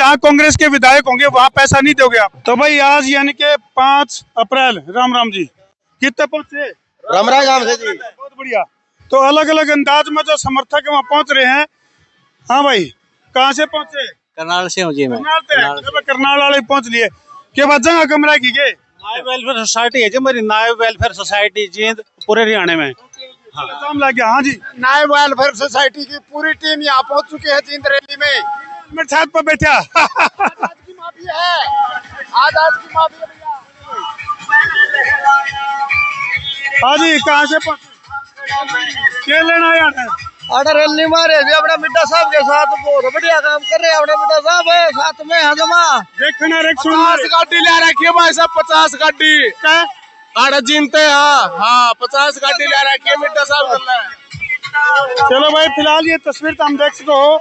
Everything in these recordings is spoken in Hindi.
जहाँ कांग्रेस के विधायक होंगे वहाँ पैसा नहीं दोगे आप। तो भाई आज यानी कि 5 अप्रैल, राम राम जी, कितने पहुंचे? राम राम से जी, बहुत बढ़िया। तो अलग अलग अंदाज में जो समर्थक वहाँ पहुंच रहे हैं। हाँ भाई, कहाँ से पहुंचे? करनाल से हूँ जी मैं। करनाल वाले पहुंच लिए के बाद जगह कमरा की गए। नायब वेलफेयर सोसाइटी है जी, मेरी नायब वेलफेयर सोसाइटी जींद पूरे हरियाणा में। काम लग गया। हाँ जी, नायब वेलफेयर सोसाइटी की पूरी टीम यहाँ पहुँच चुकी है जींद रैली में। मेरे छत पर बैठा। आज की माफी है, आज की माफी है भैया। हाँ जी, कहाँ से पहुंचे? क्या लेना यार? ऑर्डर रैली मारे भी अपने मिड्डा साहब के साथ बहुत बढ़िया काम कर रहे हैं। अपने मिड्डा साहब है साथ में है जमा। देखना 50 गाड़ी ले रखी है भाई साहब, 50 गाड़ी आड़ा जीनते हैं। हाँ 50 गाड़ी ले रखी है मिड्डा साहब कर रहा है। चलो भाई, फिलहाल ये तस्वीर तो हम देख सकते हो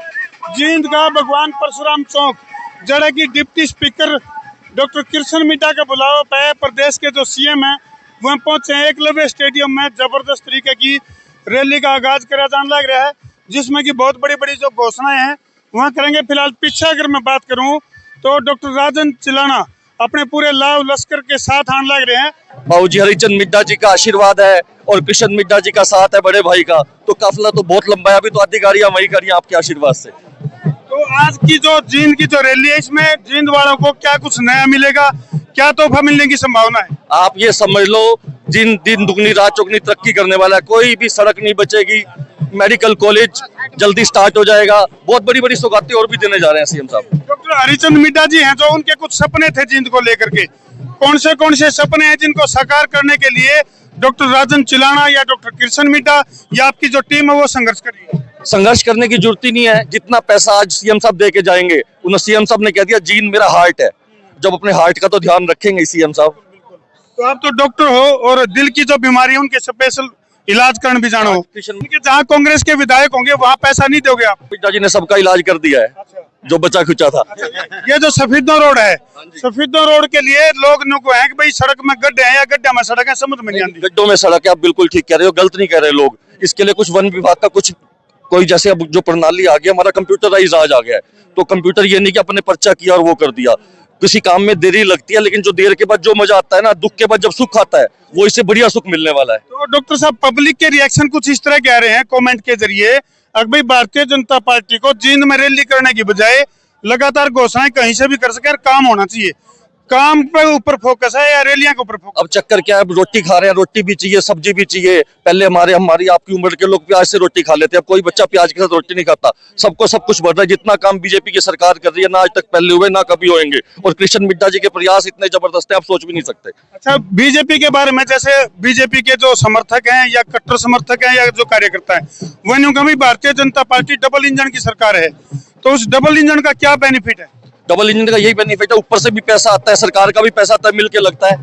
जींद का भगवान परशुराम चौक, जड़ा की deputy speaker doctor Krishna Middha का बुलावा पे प्रदेश के जो सीएम है वह पहुंचे हैं। एकलव्य स्टेडियम में जबरदस्त तरीके की रैली का आगाज करा जाने लग रहा है, जिसमें कि बहुत बड़ी बड़ी जो घोषणाएं हैं वहाँ करेंगे। फिलहाल पीछे अगर मैं बात करूँ तो डॉक्टर राजन चिलाना अपने पूरे लाव लश्कर के साथ आने लग रहे हैं। बाबूजी हरिचंद मिड्डा जी का आशीर्वाद है और कृष्ण मिड्डा जी का साथ है बड़े भाई का, तो काफिला तो बहुत लंबा है। अभी तो आधी गाड़ियां वही करी हैं आपके आशीर्वाद से। तो आज की जो जींद की जो रैली है, इसमें जींद वालों को क्या कुछ नया मिलेगा, क्या तोहफा मिलने की संभावना है? आप ये समझ लो, जिन दिन दुगनी रात चौगनी तरक्की करने वाला है। कोई भी सड़क नहीं बचेगी, मेडिकल कॉलेज जल्दी स्टार्ट हो जाएगा। बहुत बड़ी बड़ी सौगातें और भी देने जा रहे हैं सीएम साहब। डॉक्टर हरिचंद मिड्डा जी हैं, जो उनके कुछ सपने थे जींद को लेकर के, कौन से सपने हैं जिनको साकार करने के लिए डॉक्टर राजन चिलाना या डॉक्टर कृष्ण मिड्डा या आपकी जो टीम है वो संघर्ष करेगी? संघर्ष करने की जरूरत ही नहीं है। जितना पैसा आज सीएम साहब दे के जाएंगे, उन्हें सीएम साहब ने कह दिया जींद मेरा हार्ट है, जब अपने हार्ट का तो ध्यान रखेंगे सीएम साहब। तो आप तो डॉक्टर हो और दिल की जो बीमारी है उनके स्पेशल इलाज करने भी जानो हो। जहाँ कांग्रेस के विधायक होंगे वहाँ पैसा नहीं दोगे आप? पिताजी ने सबका इलाज कर दिया है जो बचा खुचा था। ये जो सफीदों रोड है, सफीदों रोड के लिए लोग को है कि भाई सड़क में गड्ढे हैं या गड्ढा में सड़क है, समझ में नहीं आती। गड्ढों में सड़क है, आप बिल्कुल ठीक कह रहे हो, गलत नहीं कह रहे लोग। इसके लिए कुछ वन विभाग का कुछ कोई जैसे अब जो प्रणाली आ गया, हमारा कंप्यूटराइज आज आ गया है, तो कंप्यूटर ये नहीं कि अपने पर्चा किया और वो कर दिया। किसी काम में देरी लगती है, लेकिन जो देर के बाद जो मजा आता है ना, दुख के बाद जब सुख आता है, वो इससे बढ़िया सुख मिलने वाला है। तो डॉक्टर साहब, पब्लिक के रिएक्शन कुछ इस तरह कह रहे हैं कमेंट के जरिए, अगर भाई भारतीय जनता पार्टी को जींद में रैली करने की बजाय लगातार घोषणाएं कहीं से भी कर सके, काम होना चाहिए, काम पे ऊपर फोकस है या रैलियां के ऊपर फोकस? अब चक्कर क्या है, रोटी खा रहे हैं, रोटी भी चाहिए, सब्जी भी चाहिए। पहले हमारी आपकी उम्र के लोग प्याज से रोटी खा लेते हैं, अब कोई बच्चा प्याज के साथ रोटी नहीं खाता। सबको सब कुछ बढ़ रहा है। जितना काम बीजेपी की सरकार कर रही है ना आज तक पहले हुए ना कभी होंगे, और कृष्ण मिड्डा जी के प्रयास इतने जबरदस्त है, आप सोच भी नहीं सकते। अच्छा, बीजेपी के बारे में, जैसे बीजेपी के जो समर्थक हैं या कट्टर समर्थक हैं या जो कार्यकर्ता है, वो यूं कभी Bharatiya Janata party double engine की सरकार है, तो उस डबल इंजन का क्या बेनिफिट है? डबल इंजन का यही बेनिफिट है, ऊपर से भी पैसा आता है, सरकार का भी पैसा आता है, मिलके लगता है।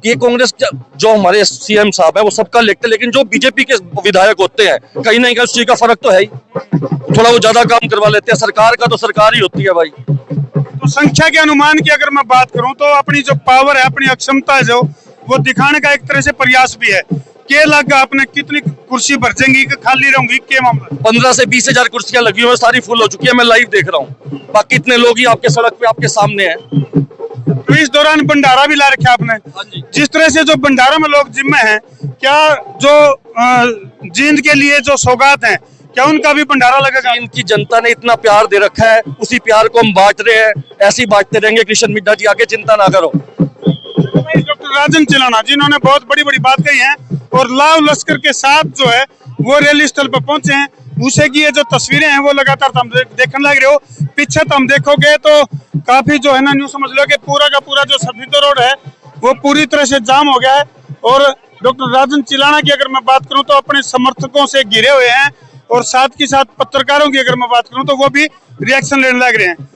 ये कांग्रेस जो हमारे सीएम साहब है वो सबका लेते हैं, लेकिन जो बीजेपी के विधायक होते हैं कहीं ना कहीं उस चीज का फर्क तो है ही, थोड़ा वो ज्यादा काम करवा लेते हैं। सरकार का तो सरकार ही होती है भाई। तो संख्या के अनुमान की अगर मैं बात करूं तो अपनी जो पावर है, अपनी अक्षमता है, जो वो दिखाने का एक तरह से प्रयास भी है। क्या लगा आपने, कितनी कुर्सी भर जाएंगी कि खाली रहूंगी, क्या मामला? 15 से 20 हजार कुर्सियां लगी हुई है, सारी फुल हो चुकी है, मैं लाइव देख रहा हूँ। बाकी इतने लोग ही आपके सड़क पे आपके सामने हैं। तो इस दौरान भंडारा भी ला रखा आपने। जिस तरह से जो भंडारा में लोग जिम्मे हैं, क्या जो जींद के लिए जो सौगात हैं, क्या उनका भी भंडारा लगेगा? इनकी जनता ने इतना प्यार दे रखा है, उसी प्यार को हम बांट रहे हैं, ऐसे ही बांटते रहेंगे। कृष्ण मिड्डा जी आगे चिंता ना करो। डॉक्टर राजन चिलाना जिन्होंने बहुत बड़ी बड़ी बात कही है और लाव लश्कर के साथ जो है वो रैली स्थल पर पहुंचे हैं, उसे की ये जो तस्वीरें हैं वो लगातार हम देखने लग रहे हो। पीछे तुम देखोगे तो काफी जो है ना, न्यू समझ लो कि पूरा का पूरा जो सफीदो रोड है वो पूरी तरह से जाम हो गया है। और डॉक्टर राजन चिलाना की अगर मैं बात करूं तो अपने समर्थकों से घिरे हुए हैं, और साथ ही साथ पत्रकारों की अगर मैं बात करूं तो वो भी रिएक्शन लेने लग रहे हैं।